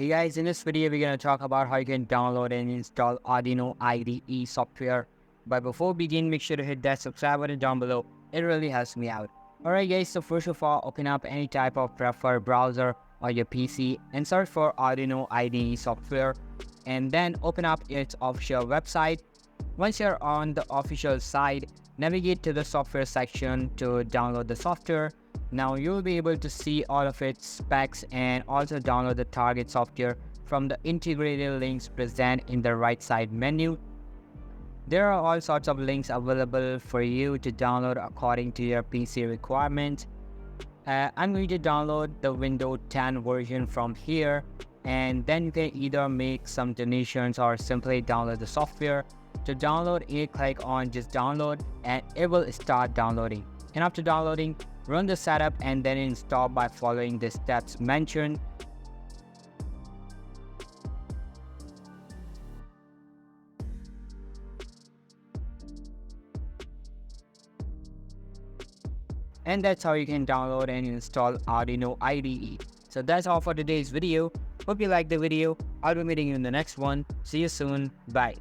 Hey guys, in this video we're going to talk about how you can download and install Arduino IDE software. But before we begin, make sure to hit that subscribe button down below. It really helps me out. Alright guys, so first of all, open up any type of preferred browser or your PC and search for Arduino IDE software, and then open up its official website. Once you're on the official site, navigate to the software section to download the software. Now you'll be able to see all of its specs and also download the target software from the integrated links present in the right side menu. There are all sorts of links available for you to download according to your PC requirements. I'm going to download the Windows 10 version from here, and then you can either make some donations or simply download the software. To download it, click on just download and it will start downloading. And after downloading, run the setup and then install by following the steps mentioned. And that's how you can download and install Arduino IDE. So that's all for today's video. Hope you liked the video. I'll be meeting you in the next one. See you soon. Bye.